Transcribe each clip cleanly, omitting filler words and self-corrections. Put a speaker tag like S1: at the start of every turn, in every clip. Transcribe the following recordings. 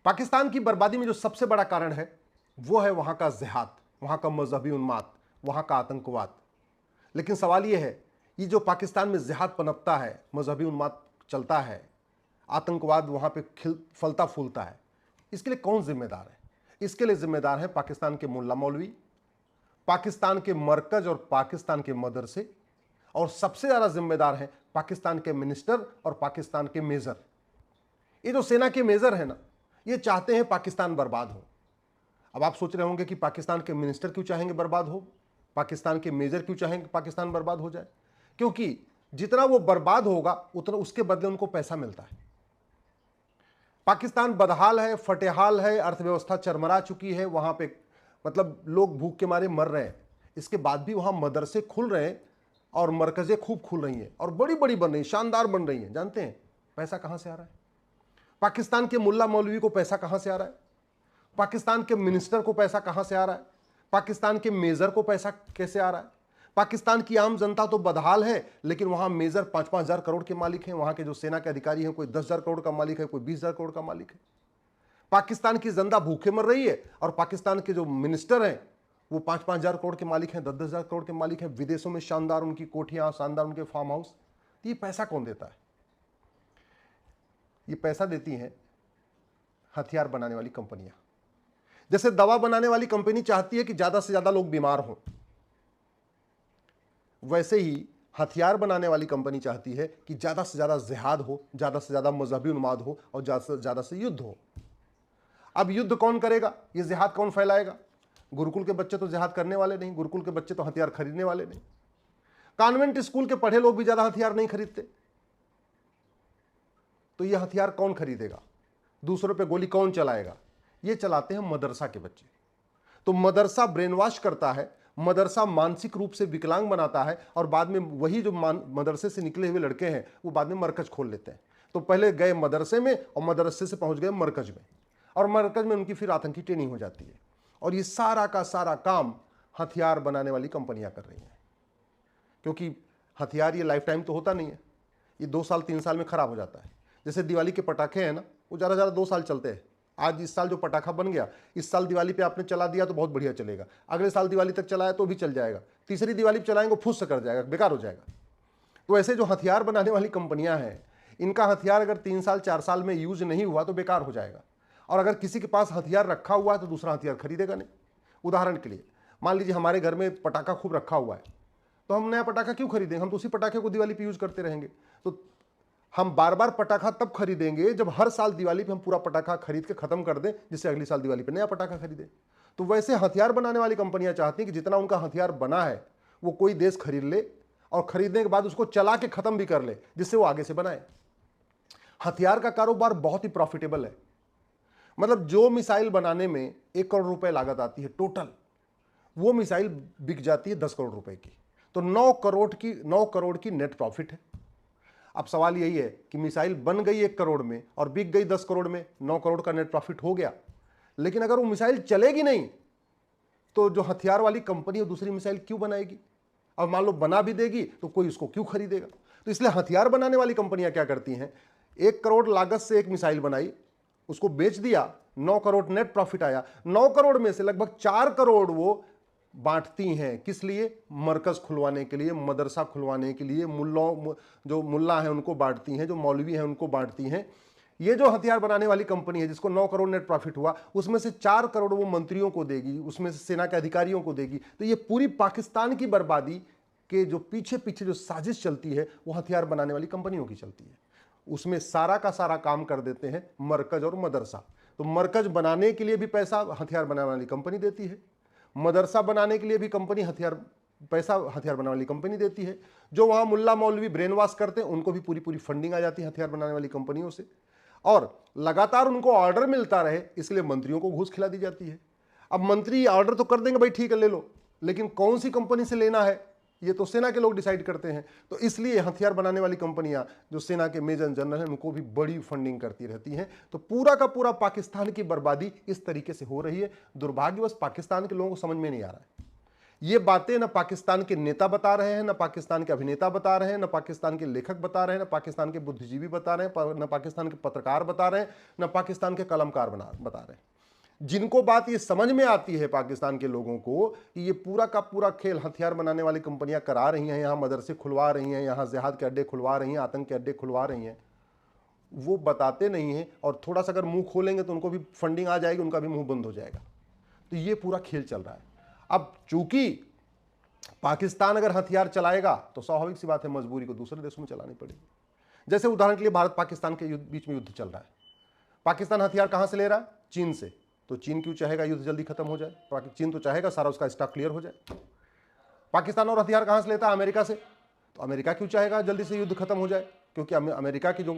S1: पाकिस्तान की बर्बादी में जो सबसे बड़ा कारण है वो है वहां का जिहाद, वहां का मजहबी उन्माद, वहां का आतंकवाद। लेकिन सवाल यह है, ये जो पाकिस्तान में जिहाद पनपता है, मजहबी उन्माद चलता है, आतंकवाद वहां पे फलता फूलता है, इसके लिए कौन जिम्मेदार है? इसके लिए जिम्मेदार है पाकिस्तान के मुल्ला मौलवी, पाकिस्तान के मरकज और पाकिस्तान के मदरसे, और सबसे ज्यादा जिम्मेदार है पाकिस्तान के मिनिस्टर और पाकिस्तान के मेजर। ये जो सेना के मेजर है ना, ये चाहते हैं पाकिस्तान बर्बाद हो। अब आप सोच रहे होंगे कि पाकिस्तान के मिनिस्टर क्यों चाहेंगे बर्बाद हो, पाकिस्तान के मेजर क्यों चाहेंगे पाकिस्तान बर्बाद हो जाए? क्योंकि जितना वो बर्बाद होगा उतना उसके बदले उनको पैसा मिलता है। पाकिस्तान बदहाल है, फटेहाल है, अर्थव्यवस्था चरमरा चुकी है, वहां पे मतलब लोग भूख के मारे मर रहे हैं। इसके बाद भी वहां मदरसे खुल रहे हैं और मरकजें खूब खुल रही हैं और बड़ी बड़ी बन रही हैं, शानदार बन रही हैं। जानते हैं पैसा कहां से आ रहा है? पाकिस्तान के मुल्ला मौलवी को पैसा कहां से आ रहा है? पाकिस्तान के मिनिस्टर को पैसा कहां से आ रहा है? पाकिस्तान के मेजर को पैसा कैसे आ रहा है? पाकिस्तान की आम जनता तो बदहाल है, लेकिन वहां मेजर 5-5 हजार करोड़ के मालिक हैं। वहां के जो सेना के अधिकारी हैं, कोई 10,000 करोड़ का मालिक है, कोई 20,000 करोड़ का मालिक है। पाकिस्तान की जनता भूखे मर रही है और पाकिस्तान के जो मिनिस्टर हैं वो 5-5 हजार करोड़ के मालिक हैं, 10-10 हजार करोड़ के मालिक हैं। विदेशों में शानदार उनकी कोठियां, शानदार उनके फार्म हाउस। तो ये पैसा कौन देता है? ये पैसा देती हैं हथियार बनाने वाली कंपनियां। जैसे दवा बनाने वाली कंपनी चाहती है कि ज्यादा से ज्यादा लोग बीमार हों, वैसे ही हथियार बनाने वाली कंपनी चाहती है कि ज्यादा से ज्यादा जिहाद हो, ज्यादा से ज्यादा मजहबी उन्माद हो और ज्यादा से युद्ध हो। अब युद्ध कौन करेगा? ये जिहाद कौन फैलाएगा? गुरुकुल के बच्चे तो जिहाद करने वाले नहीं, गुरुकुल के बच्चे तो हथियार खरीदने वाले नहीं। कॉन्वेंट स्कूल के पढ़े लोग भी ज्यादा हथियार नहीं खरीदते। तो ये हथियार कौन खरीदेगा? दूसरों पे गोली कौन चलाएगा? ये चलाते हैं मदरसा के बच्चे। तो मदरसा ब्रेन वॉश करता है, मदरसा मानसिक रूप से विकलांग बनाता है और बाद में वही जो मदरसे से निकले हुए लड़के हैं वो बाद में मरकज खोल लेते हैं। तो पहले गए मदरसे में और मदरसे से पहुंच गए मरकज में, और मरकज में उनकी फिर आतंकी ट्रेनिंग हो जाती है। और ये सारा का सारा काम हथियार बनाने वाली कंपनियां कर रही हैं। क्योंकि हथियार ये लाइफ टाइम तो होता नहीं है, ये 2 साल 3 साल में खराब हो जाता है। जैसे दिवाली के पटाखे हैं ना, वो ज़्यादा ज़्यादा 2 साल चलते हैं। आज इस साल जो पटाखा बन गया, इस साल दिवाली पे आपने चला दिया तो बहुत बढ़िया चलेगा, अगले साल दिवाली तक चलाया तो भी चल जाएगा, तीसरी दिवाली पे चलाएंगे फुस से कर जाएगा, बेकार हो जाएगा। तो ऐसे जो हथियार बनाने वाली कंपनियां हैं, इनका हथियार अगर 3 साल 4 साल में यूज नहीं हुआ तो बेकार हो जाएगा। और अगर किसी के पास हथियार रखा हुआ है तो दूसरा हथियार खरीदेगा नहीं। उदाहरण के लिए मान लीजिए हमारे घर में पटाखा खूब रखा हुआ है, तो हम नया पटाखा क्यों खरीदेंगे? हम तो उसी पटाखे को दिवाली पे यूज करते रहेंगे। तो हम बार बार पटाखा तब खरीदेंगे जब हर साल दिवाली पे हम पूरा पटाखा खरीद के खत्म कर दें, जिससे अगली साल दिवाली पे नया पटाखा खरीदें। तो वैसे हथियार बनाने वाली कंपनियां चाहती हैं कि जितना उनका हथियार बना है वो कोई देश खरीद ले और खरीदने के बाद उसको चला के खत्म भी कर ले, जिससे वो आगे से बनाए। हथियार का कारोबार बहुत ही प्रॉफिटेबल है। मतलब जो मिसाइल बनाने में 1 करोड़ रुपए लागत आती है टोटल, वो मिसाइल बिक जाती है 10 करोड़ रुपए की। तो 9 करोड़ की नेट प्रॉफिट है। अब सवाल यही है कि मिसाइल बन गई 1 करोड़ में और बिक गई 10 करोड़ में, 9 करोड़ का नेट प्रॉफिट हो गया। लेकिन अगर वो मिसाइल चलेगी नहीं तो जो हथियार वाली कंपनी है दूसरी मिसाइल क्यों बनाएगी? और मान लो बना भी देगी तो कोई उसको क्यों खरीदेगा? तो इसलिए हथियार बनाने वाली कंपनियां क्या करती हैं, 1 करोड़ लागत से एक मिसाइल बनाई, उसको बेच दिया, 9 करोड़ नेट प्रॉफिट आया। 9 करोड़ में से लगभग 4 करोड़ वो बांटती हैं। किस लिए? मरकज खुलवाने के लिए, मदरसा खुलवाने के लिए, जो मुल्ला हैं उनको बांटती हैं, जो मौलवी हैं उनको बांटती हैं। ये जो हथियार बनाने वाली कंपनी है जिसको 9 करोड़ नेट प्रॉफिट हुआ, उसमें से 4 करोड़ वो मंत्रियों को देगी, उसमें से सेना के अधिकारियों को देगी। तो ये पूरी पाकिस्तान की बर्बादी के जो पीछे पीछे जो साजिश चलती है वो हथियार बनाने वाली कंपनियों की चलती है। उसमें सारा का सारा काम कर देते हैं मरकज और मदरसा। तो मरकज बनाने के लिए भी पैसा हथियार बनाने वाली कंपनी देती है, मदरसा बनाने के लिए भी पैसा हथियार बनाने वाली कंपनी देती है। जो वहां मुल्ला मौलवी ब्रेन वॉश करते हैं उनको भी पूरी पूरी फंडिंग आ जाती है हथियार बनाने वाली कंपनियों से। और लगातार उनको ऑर्डर मिलता रहे इसलिए मंत्रियों को घूस खिला दी जाती है। अब मंत्री ऑर्डर तो कर देंगे, भाई ठीक है ले लो, लेकिन कौन सी कंपनी से लेना है ये तो सेना के लोग डिसाइड करते हैं। तो इसलिए हथियार बनाने वाली कंपनियां जो सेना के मेजर जनरल हैं उनको भी बड़ी फंडिंग करती रहती हैं। तो पूरा का पूरा पाकिस्तान की बर्बादी इस तरीके से हो रही है। दुर्भाग्यवश पाकिस्तान के लोगों को समझ में नहीं आ रहा है। ये बातें ना पाकिस्तान के नेता बता रहे हैं, ना पाकिस्तान के अभिनेता बता रहे हैं, ना पाकिस्तान के लेखक बता रहे हैं, ना पाकिस्तान के बुद्धिजीवी बता रहे हैं, ना पाकिस्तान के पत्रकार बता रहे हैं, ना पाकिस्तान के कलमकार बता रहे हैं। जिनको बात ये समझ में आती है पाकिस्तान के लोगों को कि ये पूरा का पूरा खेल हथियार बनाने वाली कंपनियां करा रही हैं, यहाँ मदरसे खुलवा रही हैं, यहाँ जिहाद के अड्डे खुलवा रही हैं, आतंक के अड्डे खुलवा रही हैं, वो बताते नहीं हैं। और थोड़ा सा अगर मुंह खोलेंगे तो उनको भी फंडिंग आ जाएगी, उनका भी मुंह बंद हो जाएगा। तो ये पूरा खेल चल रहा है। अब चूंकि पाकिस्तान अगर हथियार चलाएगा तो स्वाभाविक सी बात है, मजबूरी को दूसरे देशों में चलानी पड़ेगी। जैसे उदाहरण के लिए भारत पाकिस्तान के बीच में युद्ध चल रहा है। पाकिस्तान हथियार कहां से ले रहा है? चीन से। तो चीन क्यों चाहेगा युद्ध जल्दी खत्म हो जाए? चीन तो चाहेगा सारा उसका स्टॉक क्लियर हो जाए। पाकिस्तान और हथियार कहां से लेता है? अमेरिका से। तो अमेरिका क्यों चाहेगा जल्दी से युद्ध खत्म हो जाए? क्योंकि अमेरिका की जो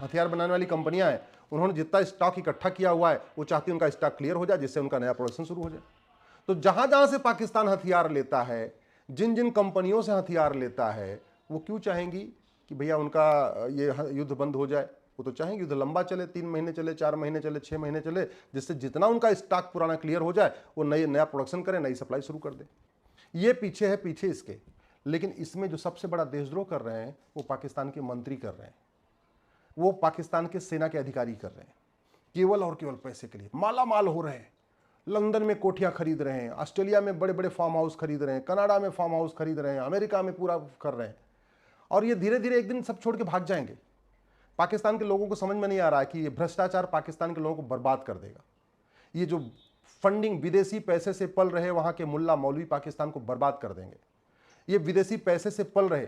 S1: हथियार बनाने वाली कंपनियां हैं, उन्होंने जितना स्टॉक इकट्ठा किया हुआ है वो चाहती है उनका स्टॉक क्लियर हो जाए, जिससे उनका नया प्रोडक्शन शुरू हो जाए। तो जहां जहां से पाकिस्तान हथियार लेता है, जिन जिन कंपनियों से हथियार लेता है, वो क्यों चाहेंगी कि भैया उनका ये युद्ध बंद हो जाए? वो तो चाहेंगे युद्ध लंबा चले, 3 महीने चले, 4 महीने चले, 6 महीने चले, जिससे जितना उनका स्टॉक पुराना क्लियर हो जाए वो नया प्रोडक्शन करें, नई सप्लाई शुरू कर दे। ये पीछे इसके। लेकिन इसमें जो सबसे बड़ा देशद्रोह कर रहे हैं वो पाकिस्तान के मंत्री कर रहे हैं, वो पाकिस्तान के सेना के अधिकारी कर रहे हैं, केवल और केवल पैसे के लिए माला माल हो रहे हैं। लंदन में कोठियां खरीद रहे हैं, ऑस्ट्रेलिया में बड़े बड़े फार्म हाउस खरीद रहे हैं, कनाडा में फार्म हाउस खरीद रहे हैं, अमेरिका में पूरा कर रहे हैं। और ये धीरे धीरे एक दिन सब छोड़ के भाग जाएंगे। पाकिस्तान के लोगों को समझ में नहीं आ रहा है कि ये भ्रष्टाचार पाकिस्तान के लोगों को बर्बाद कर देगा। ये जो फंडिंग विदेशी पैसे से पल रहे वहां के मुल्ला मौलवी पाकिस्तान को बर्बाद कर देंगे। ये विदेशी पैसे से पल रहे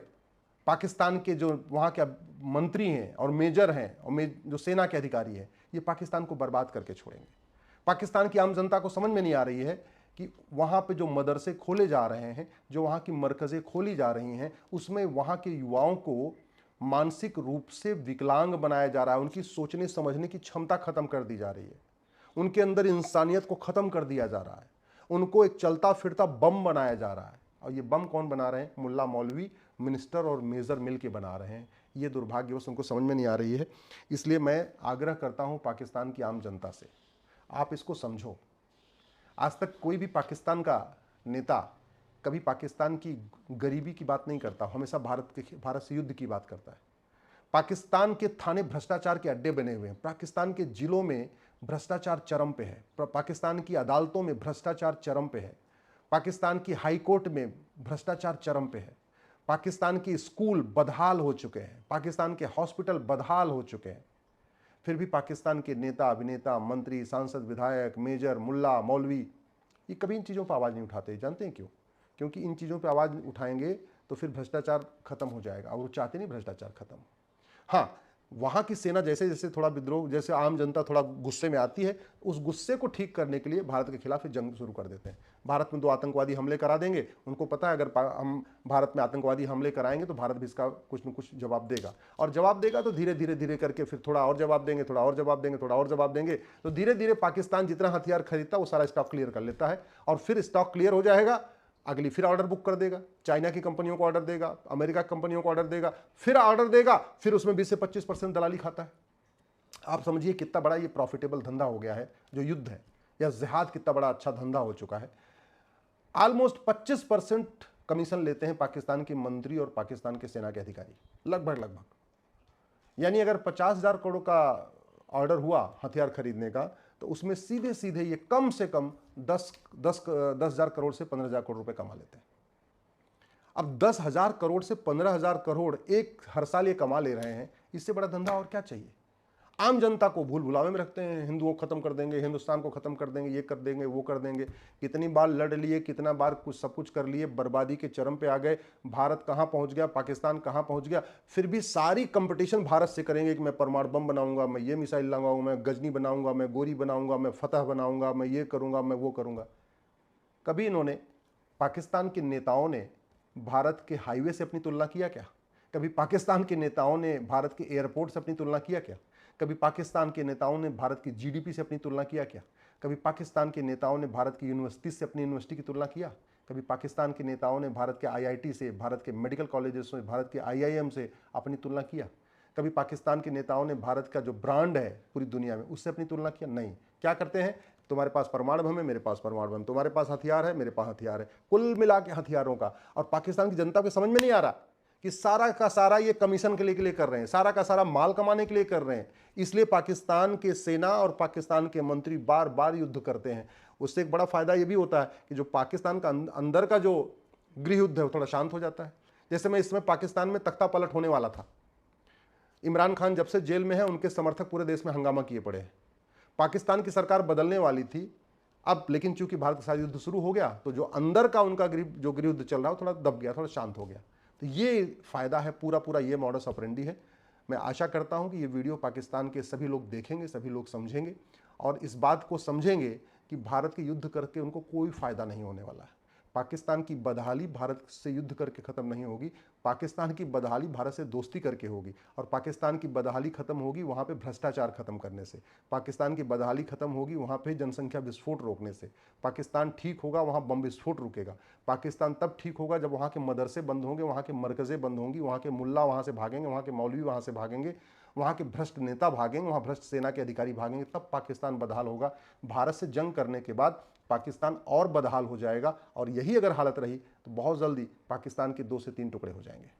S1: पाकिस्तान के जो वहां के मंत्री हैं और मेजर हैं और जो सेना के अधिकारी हैं, ये पाकिस्तान को बर्बाद करके छोड़ेंगे। पाकिस्तान की आम जनता को समझ में नहीं आ रही है कि वहाँ पे जो मदरसे खोले जा रहे हैं, जो वहाँ की मरकज़ें खोली जा रही हैं, उसमें वहाँ के युवाओं को मानसिक रूप से विकलांग बनाया जा रहा है। उनकी सोचने समझने की क्षमता खत्म कर दी जा रही है, उनके अंदर इंसानियत को खत्म कर दिया जा रहा है, उनको एक चलता फिरता बम बनाया जा रहा है। और ये बम कौन बना रहे हैं? मुल्ला मौलवी, मिनिस्टर और मेजर मिल के बना रहे हैं। ये दुर्भाग्यवश उनको समझ में नहीं आ रही है। इसलिए मैं आग्रह करता हूँ पाकिस्तान की आम जनता से, आप इसको समझो। आज तक कोई भी पाकिस्तान का नेता कभी पाकिस्तान की गरीबी की बात नहीं करता, हमेशा भारत से युद्ध की बात करता है। पाकिस्तान के थाने भ्रष्टाचार के अड्डे बने हुए हैं, पाकिस्तान के जिलों में भ्रष्टाचार चरम पे है, पाकिस्तान की अदालतों में भ्रष्टाचार चरम पे है, पाकिस्तान की हाई कोर्ट में भ्रष्टाचार चरम पे है, पाकिस्तान के स्कूल बदहाल हो चुके हैं, पाकिस्तान के हॉस्पिटल बदहाल हो चुके हैं। फिर भी पाकिस्तान के नेता, अभिनेता, मंत्री, सांसद, विधायक, मेजर, मुल्ला, मौलवी ये कभी इन चीज़ों पर आवाज़ नहीं उठाते। जानते हैं क्यों? क्योंकि इन चीज़ों पर आवाज़ उठाएंगे तो फिर भ्रष्टाचार खत्म हो जाएगा, और वो चाहते नहीं भ्रष्टाचार खत्म। हाँ, वहाँ की सेना जैसे जैसे थोड़ा विद्रोह, जैसे आम जनता थोड़ा गुस्से में आती है, उस गुस्से को ठीक करने के लिए भारत के खिलाफ जंग शुरू कर देते हैं। भारत में 2 आतंकवादी हमले करा देंगे, उनको पता है अगर हम भारत में आतंकवादी हमले कराएंगे तो भारत भी इसका कुछ न कुछ जवाब देगा, और जवाब देगा तो धीरे धीरे धीरे करके फिर थोड़ा और जवाब देंगे, थोड़ा और जवाब देंगे, थोड़ा और जवाब देंगे। तो धीरे धीरे पाकिस्तान जितना हथियार खरीदता है वो सारा स्टॉक क्लियर कर लेता है, और फिर स्टॉक क्लियर हो जाएगा, अगली फिर ऑर्डर बुक कर देगा, चाइना की कंपनियों को ऑर्डर देगा, अमेरिका की कंपनियों को ऑर्डर देगा, फिर ऑर्डर देगा, फिर उसमें 20 से 25% दलाली खाता है। आप समझिए कितना बड़ा ये प्रॉफिटेबल धंधा हो गया है जो युद्ध है, या जिहाद कितना बड़ा अच्छा धंधा हो चुका है। ऑलमोस्ट 25% कमीशन लेते हैं पाकिस्तान के मंत्री और पाकिस्तान के सेना के अधिकारी, लगभग। यानी अगर 50,000 करोड़ का ऑर्डर हुआ हथियार खरीदने का, तो उसमें सीधे सीधे ये कम से कम 10,000 करोड़ से 15,000 करोड़ रुपए कमा लेते हैं। अब 10,000 करोड़ से 15,000 करोड़ हर साल ये कमा ले रहे हैं, इससे बड़ा धंधा और क्या चाहिए? आम जनता को भूल भुलावे में रखते हैं, हिंदुओं को खत्म कर देंगे, हिंदुस्तान को खत्म कर देंगे, ये कर देंगे, वो कर देंगे। कितनी बार लड़ लिए, कितना बार सब कुछ कर लिए, बर्बादी के चरम पे आ गए। भारत कहाँ पहुँच गया, पाकिस्तान कहाँ पहुँच गया। फिर भी सारी कंपटीशन भारत से करेंगे कि मैं परमाणु बम बनाऊंगा, मैं ये मिसाइल लगाऊंगा, मैं गजनी बनाऊंगा, मैं गोरी बनाऊंगा, मैं फतह बनाऊंगा, मैं ये करूंगा, मैं वो करूंगा। कभी इन्होंने, पाकिस्तान के नेताओं ने भारत के हाईवे से अपनी तुलना किया क्या? कभी पाकिस्तान के नेताओं ने भारत के एयरपोर्ट से अपनी तुलना किया क्या? कभी पाकिस्तान के नेताओं ने भारत की जीडीपी से अपनी तुलना किया क्या? कभी पाकिस्तान के नेताओं ने भारत की यूनिवर्सिटी से अपनी यूनिवर्सिटी की तुलना किया? कभी पाकिस्तान के नेताओं ने भारत के आईआईटी से, भारत के मेडिकल कॉलेजेस से, भारत के आईआईएम से अपनी तुलना किया? कभी पाकिस्तान के नेताओं ने भारत का जो ब्रांड है पूरी दुनिया में उससे अपनी तुलना किया? नहीं। क्या करते हैं? तुम्हारे पास परमाणु बम है, मेरे पास परमाणु बम, तुम्हारे पास हथियार है, मेरे पास हथियार है, कुल मिला के हथियारों का। और पाकिस्तान की जनता को समझ में नहीं आ रहा कि सारा का सारा ये कमीशन के लिए कर रहे हैं, सारा का सारा माल कमाने के लिए कर रहे हैं। इसलिए पाकिस्तान के सेना और पाकिस्तान के मंत्री बार बार युद्ध करते हैं। उससे एक बड़ा फायदा ये भी होता है कि जो पाकिस्तान का अंदर का जो गृह युद्ध है वो थोड़ा शांत हो जाता है। जैसे मैं इसमें पाकिस्तान में तख्ता पलट होने वाला था, इमरान खान जब से जेल में है उनके समर्थक पूरे देश में हंगामा किए पड़े हैं। पाकिस्तान की सरकार बदलने वाली थी अब, लेकिन चूंकि भारत के साथ युद्ध शुरू हो गया तो जो अंदर का उनका गृह युद्ध चल रहा है थोड़ा दब गया, थोड़ा शांत हो गया। तो ये फायदा है, पूरा ये मॉडस ऑपरेंडी है। मैं आशा करता हूं कि ये वीडियो पाकिस्तान के सभी लोग देखेंगे, सभी लोग समझेंगे और इस बात को समझेंगे कि भारत के युद्ध करके उनको कोई फायदा नहीं होने वाला है। पाकिस्तान की बदहाली भारत से युद्ध करके ख़त्म नहीं होगी, पाकिस्तान की बदहाली भारत से दोस्ती करके होगी। और पाकिस्तान की बदहाली ख़त्म होगी वहाँ पे भ्रष्टाचार ख़त्म करने से, पाकिस्तान की बदहाली ख़त्म होगी वहाँ पे जनसंख्या विस्फोट रोकने से। पाकिस्तान ठीक होगा वहाँ बम विस्फोट रुकेगा। पाकिस्तान तब ठीक होगा जब वहाँ के मदरसे बंद होंगे, वहाँ के मरकज़ें बंद होंगी, वहाँ के मुल्ला वहाँ से भागेंगे, वहाँ के मौलवी वहाँ से भागेंगे, वहाँ के भ्रष्ट नेता भागेंगे, वहाँ भ्रष्ट सेना के अधिकारी भागेंगे, तब पाकिस्तान बदहाल होगा। भारत से जंग करने के बाद पाकिस्तान और बदहाल हो जाएगा और यही अगर हालत रही तो बहुत जल्दी पाकिस्तान के 2 से 3 टुकड़े हो जाएंगे।